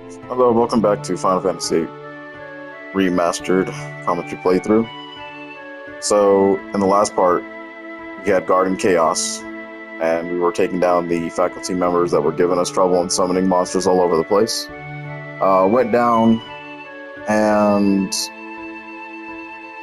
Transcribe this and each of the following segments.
Hello, welcome back to Final Fantasy Remastered commentary playthrough. So, in the last part, we had Garden Chaos, and we were taking down the faculty members that were giving us trouble and summoning monsters all over the place. Went down and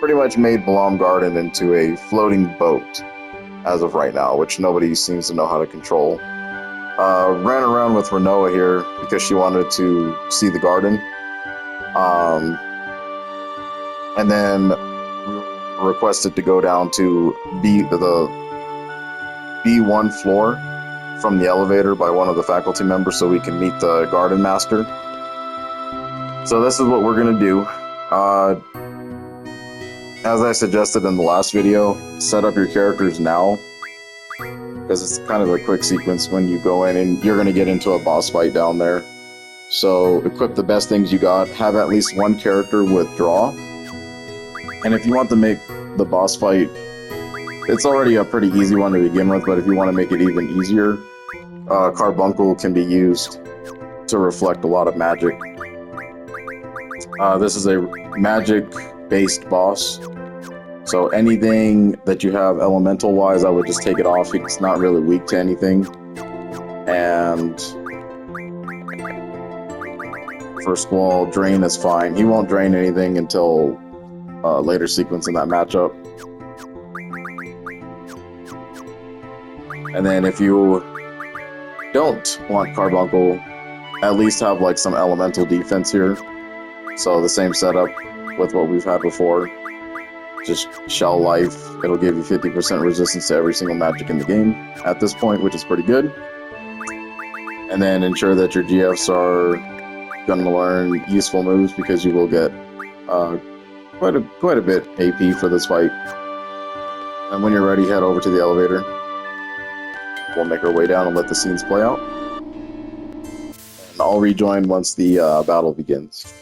pretty much made Balam Garden into a floating boat as of right now, which nobody seems to know how to control. Ran around with Renoa here because she wanted to see the garden. And then requested to go down to the B1 floor from the elevator by one of the faculty members so we can meet the garden master. So this is what we're going to do. As I suggested in the last video, set up your characters now, because it's kind of a quick sequence when you go in and you're going to get into a boss fight down there. So equip the best things you got, have at least one character withdraw, and if you want to make the boss fight, it's already a pretty easy one to begin with, but if you want to make it even easier, Carbuncle can be used to reflect a lot of magic. This is a magic-based boss, so anything that you have elemental-wise, I would just take it off. It's not really weak to anything. And first wall, drain is fine. He won't drain anything until a later sequence in that matchup. And then if you don't want Carbuncle, at least have like some elemental defense here. So the same setup with what we've had before. Just Shell Life, it'll give you 50% resistance to every single magic in the game at this point, which is pretty good. And then ensure that your GFs are going to learn useful moves, because you will get quite a bit AP for this fight. And when you're ready, head over to the elevator. We'll make our way down and let the scenes play out. And I'll rejoin once the battle begins.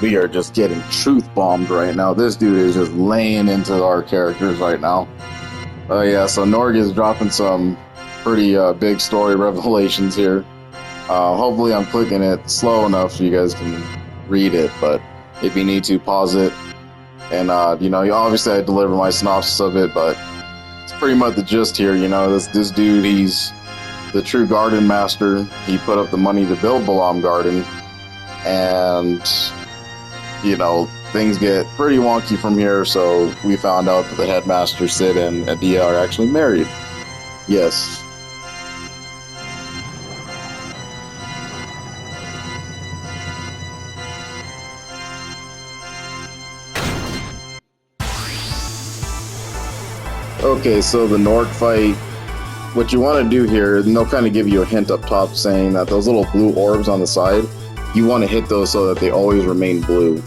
We are just getting truth bombed right now. This dude is just laying into our characters right now. Oh yeah, so NORG is dropping some pretty big story revelations here. Hopefully I'm clicking it slow enough so you guys can read it, but if you need to, pause it. And, obviously I deliver my synopsis of it, but it's pretty much the gist here. This dude, he's the true garden master. He put up the money to build Balam Garden, and, things get pretty wonky from here, so we found out that the headmaster, Sid, and Adia are actually married. Yes. Okay, so the NORG fight, what you want to do here, and they'll kind of give you a hint up top saying that those little blue orbs on the side, you want to hit those so that they always remain blue.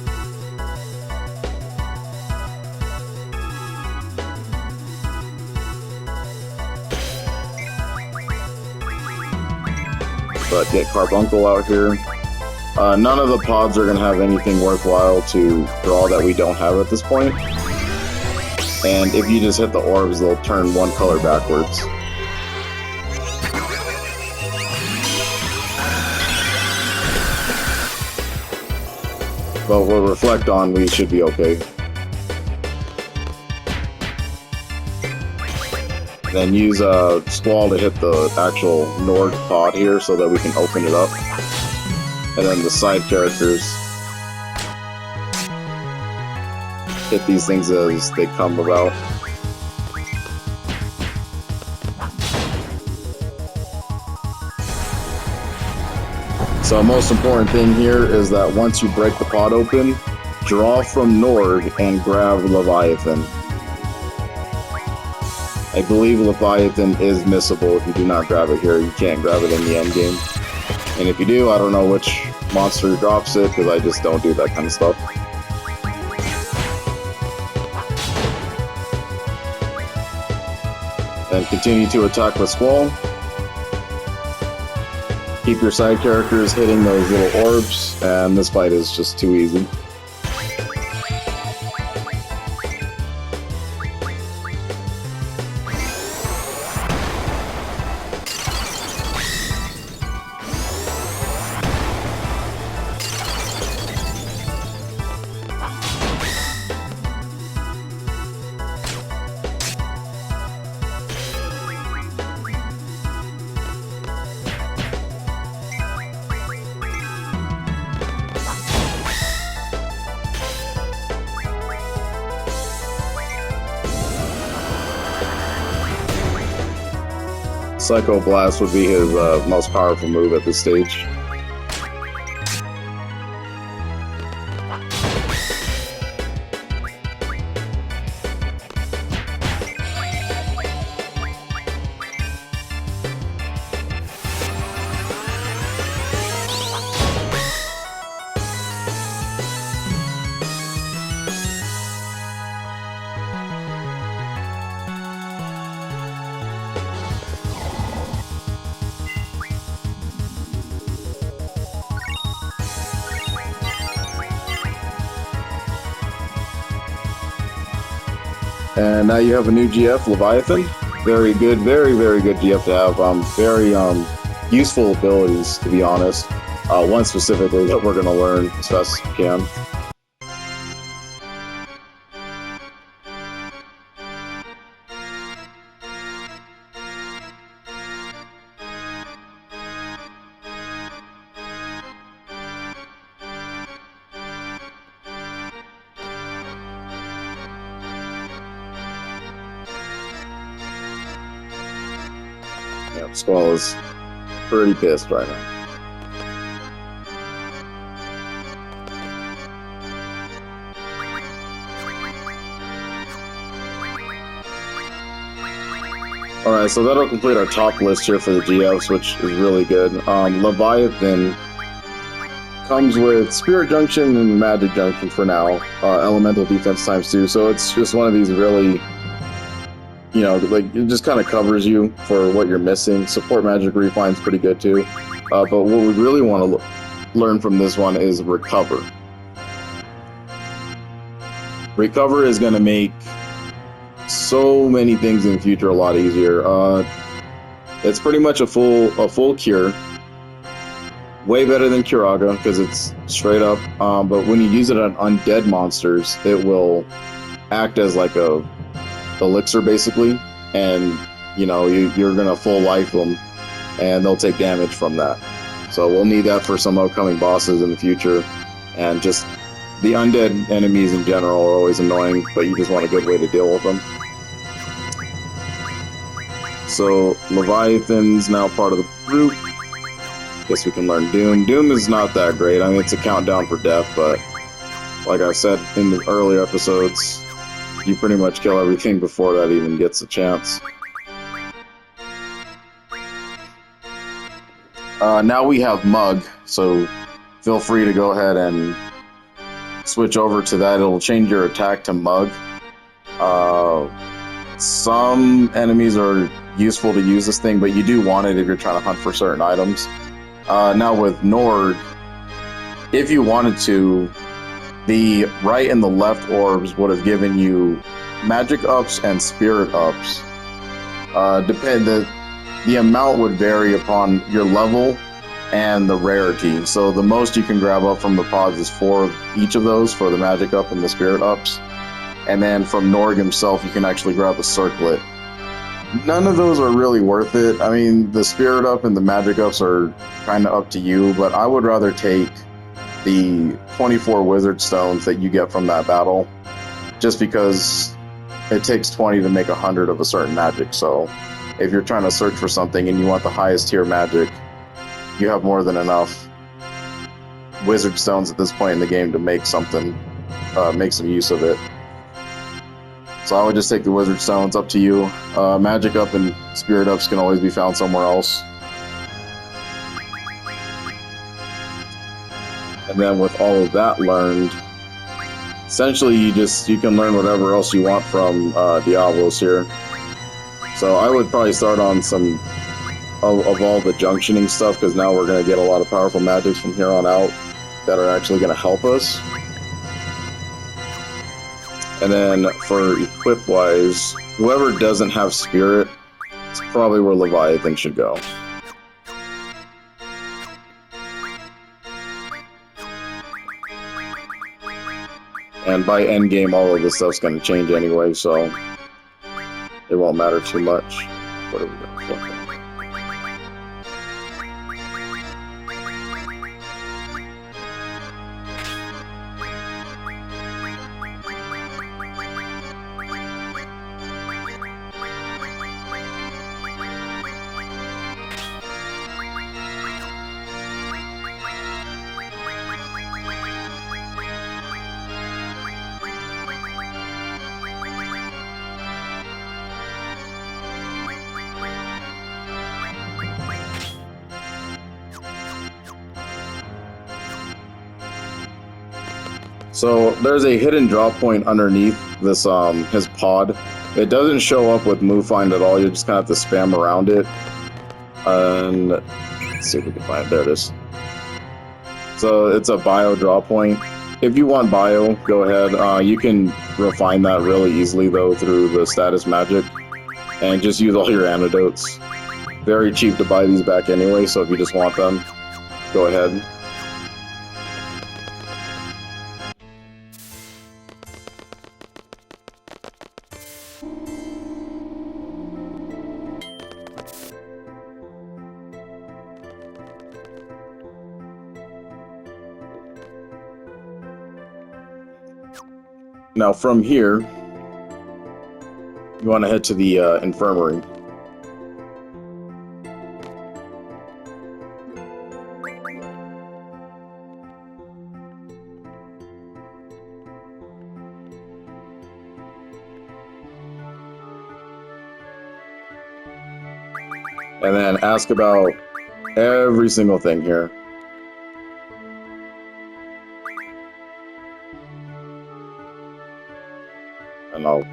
But get Carbuncle out here. None of the pods are going to have anything worthwhile to draw that we don't have at this point. And if you just hit the orbs, they'll turn one color backwards. But we'll reflect on, we should be okay. Then use Squall to hit the actual NORG pod here so that we can open it up. And then the side characters hit these things as they come about. So most important thing here is that once you break the pod open, draw from NORG and grab Leviathan. I believe Leviathan is missable if you do not grab it here. You can't grab it in the end game. And if you do, I don't know which monster drops it, because I just don't do that kind of stuff. Then continue to attack with Squall. Keep your side characters hitting those little orbs, and this fight is just too easy. Psycho Blast would be his most powerful move at this stage. And now you have a new GF, Leviathan. Very good, very, very good GF to have. Very useful abilities, to be honest. One specifically that we're going to learn as fast as we can. Yeah, Squall is pretty pissed right now. Alright, so that'll complete our top list here for the GFs, which is really good. Leviathan comes with Spirit Junction and Magic Junction for now. Elemental Defense ×2, so it's just one of these really, you know, like, it just kind of covers you for what you're missing. Support Magic Refine's pretty good too. But what we really want to learn from this one is Recover. Recover is going to make so many things in the future a lot easier. It's pretty much a full cure. Way better than Curaga because it's straight up. But when you use it on undead monsters, it will act as like a elixir basically, and you know you're gonna full life them, and they'll take damage from that. So we'll need that for some upcoming bosses in the future, and just the undead enemies in general are always annoying, but you just want a good way to deal with them. So Leviathan's now part of the group. Guess we can learn Doom. Doom is not that great. I mean, it's a countdown for death, but like I said in the earlier episodes, you pretty much kill everything before that even gets a chance. Now we have Mug, so feel free to go ahead and switch over to that. It'll change your attack to Mug. Some enemies are useful to use this thing, but you do want it if you're trying to hunt for certain items. Now with NORG, if you wanted to, the right and the left orbs would have given you magic ups and spirit ups. The amount would vary upon your level and the rarity. So the most you can grab up from the pods is 4 of each of those for the magic up and the spirit ups. And then from NORG himself, you can actually grab a circlet. None of those are really worth it. I mean, the spirit up and the magic ups are kind of up to you, but I would rather take the 24 wizard stones that you get from that battle, just because it takes 20 to make 100 of a certain magic. So if you're trying to search for something and you want the highest tier magic, you have more than enough wizard stones at this point in the game to make something, make some use of it. So I would just take the wizard stones. Up to you. Magic up and spirit ups can always be found somewhere else. And then with all of that learned, essentially you can learn whatever else you want from Diablos here. So I would probably start on some of all the junctioning stuff, because now we're going to get a lot of powerful magics from here on out that are actually going to help us. And then for equip-wise, whoever doesn't have Spirit, it's probably where Leviathan should go. And by endgame, all of this stuff's going to change anyway, so it won't matter too much. What are we going to flip in? So there's a hidden drop point underneath this his pod. It doesn't show up with move find at all. You just kind of have to spam around it. And let's see if we can find it. There it is. So it's a bio drop point. If you want bio, go ahead. You can refine that really easily though through the status magic, and just use all your antidotes. Very cheap to buy these back anyway, so if you just want them, go ahead. Now from here, you want to head to the infirmary. And then ask about every single thing here. And I'll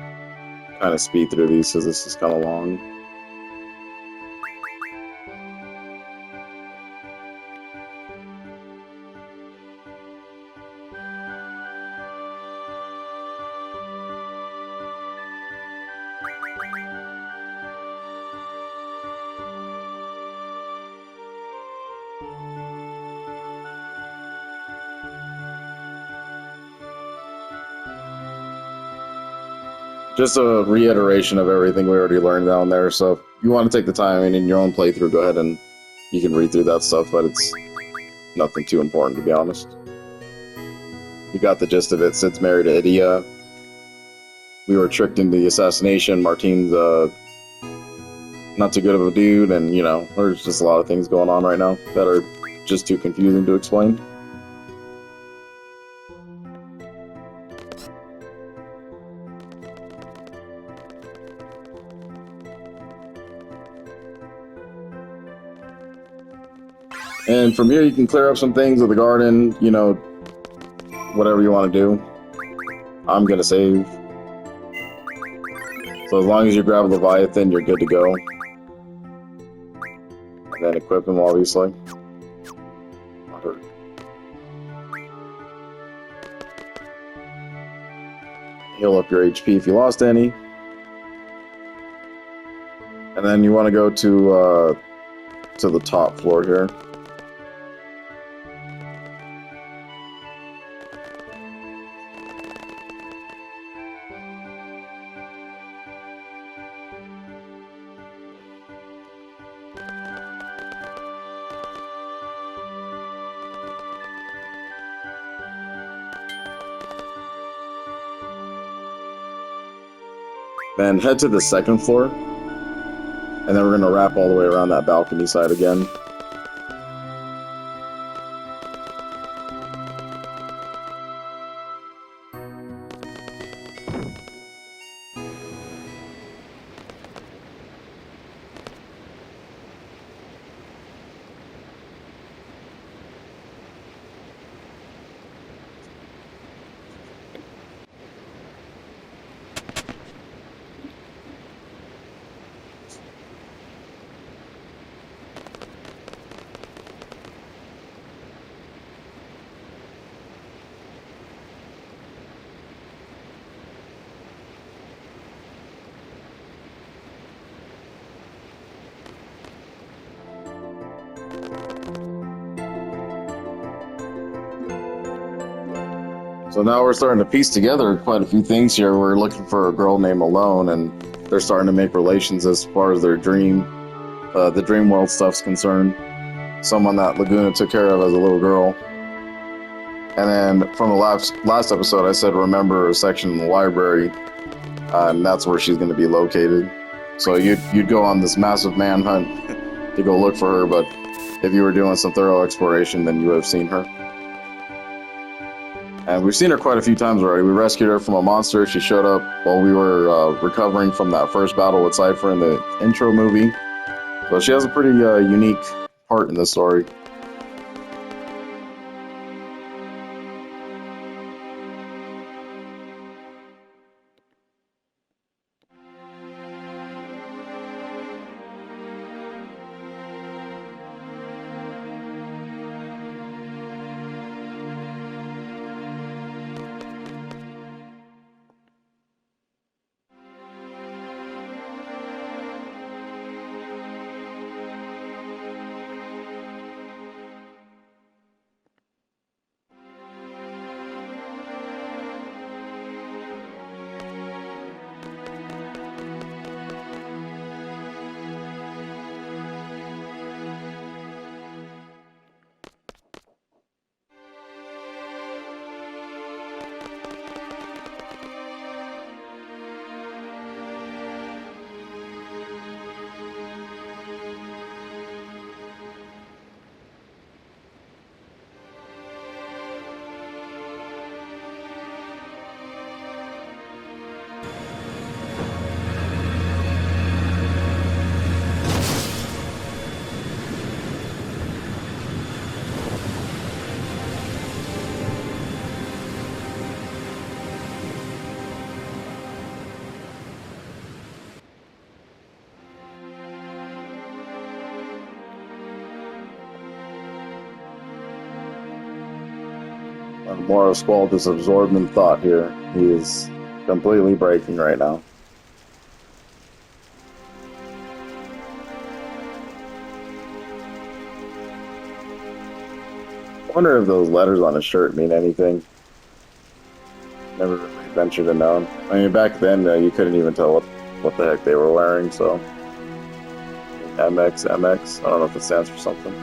kind of speed through these because this is kind of long. just a reiteration of everything we already learned down there. So if you want to take the time and in your own playthrough, go ahead and you can read through that stuff, but it's nothing too important, to be honest. You got the gist of it. Sid's married to Idia. We were tricked into the assassination. Martine's not too good of a dude, and, you know, there's just a lot of things going on right now that are just too confusing to explain. And from here, you can clear up some things with the garden, you know, whatever you want to do. I'm going to save. So as long as you grab Leviathan, you're good to go. And then equip him, obviously. Heal up your HP if you lost any. And then you want to go to the top floor here. Then head to the second floor, and then we're going to wrap all the way around that balcony side again. So now we're starting to piece together quite a few things here. We're looking for a girl named Malone, and they're starting to make relations as far as their the dream world stuff's concerned. Someone that Laguna took care of as a little girl. And then from the last episode, I said remember a section in the library, and that's where she's going to be located. So you'd go on this massive manhunt to go look for her, but if you were doing some thorough exploration, then you would have seen her. And we've seen her quite a few times already. We rescued her from a monster. She showed up while we were recovering from that first battle with Cypher in the intro movie. So she has a pretty unique part in this story. More of Squall is absorbed in thought here. He is completely breaking right now. I wonder if those letters on his shirt mean anything. Never really ventured unknown. I mean, back then you couldn't even tell what the heck they were wearing. So MX. I don't know if it stands for something.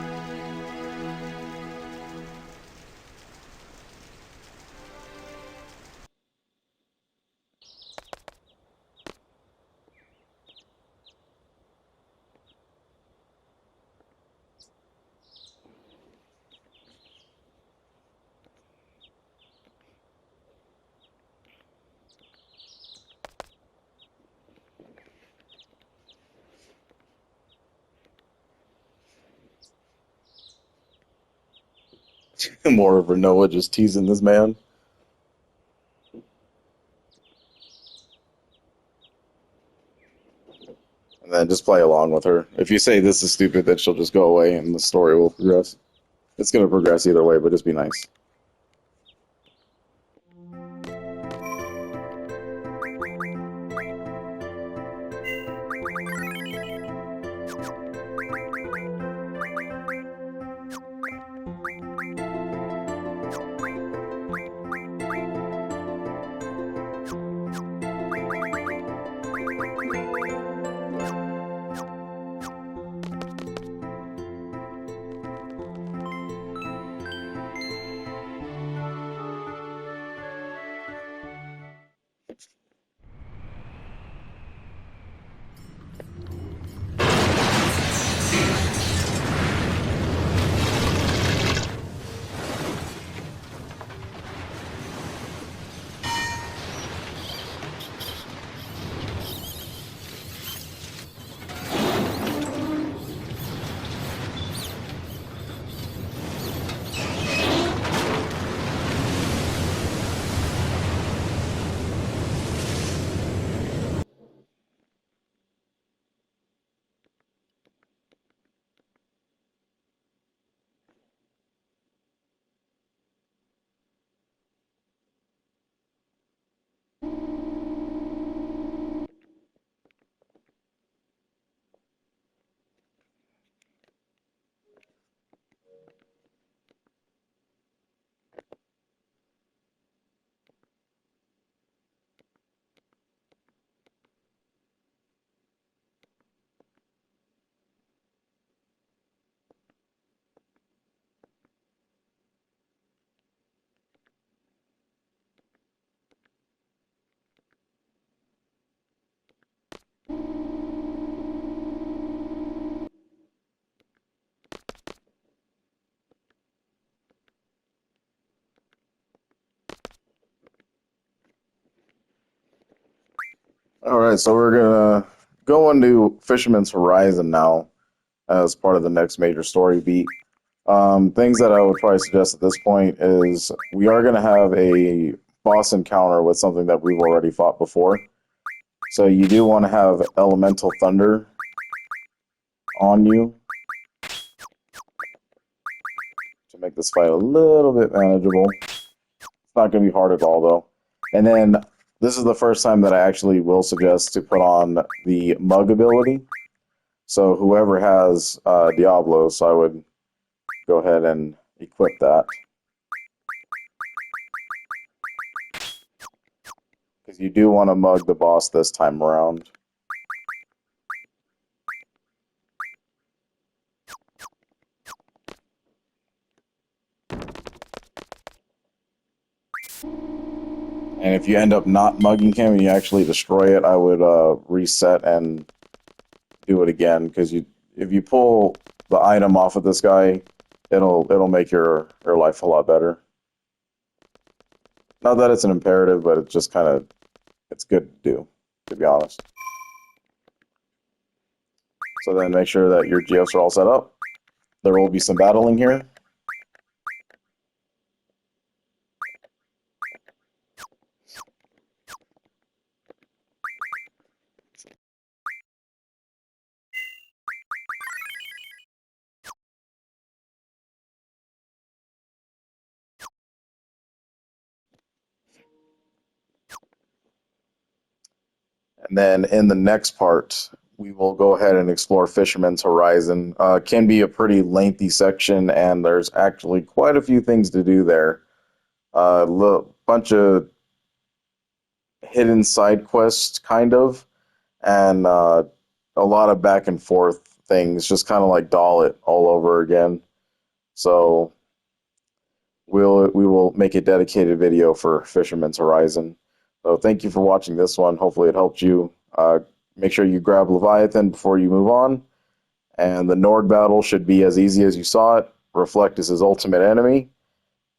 More of Renoa just teasing this man. And then just play along with her. If you say this is stupid, then she'll just go away and the story will progress. It's going to progress either way, but just be nice. Alright, so we're gonna go into Fisherman's Horizon now as part of the next major story beat. Things that I would probably suggest at this point is we are gonna have a boss encounter with something that we've already fought before. So you do want to have Elemental Thunder on you to make this fight a little bit manageable. It's not going to be hard at all, though. And then this is the first time that I actually will suggest to put on the Mug ability. So whoever has Diablo, so I would go ahead and equip that. Because you do want to mug the boss this time around. And if you end up not mugging him and you actually destroy it, I would reset and do it again. Because if you pull the item off of this guy, it'll make your life a lot better. Not that it's an imperative, but it's just kind of, it's good to do, to be honest. So then make sure that your geos are all set up. There will be some battling here. And then in the next part, we will go ahead and explore Fisherman's Horizon. Can be a pretty lengthy section, and there's actually quite a few things to do there. Bunch of hidden side quest, kind of, and a lot of back and forth things, just kind of like doll it all over again. So we will make a dedicated video for Fisherman's Horizon. So thank you for watching this one. Hopefully it helped you. Make sure you grab Leviathan before you move on. And the NORG battle should be as easy as you saw it. Reflect is his ultimate enemy.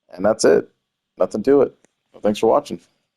And that's it. Nothing to it. Well, thanks for watching.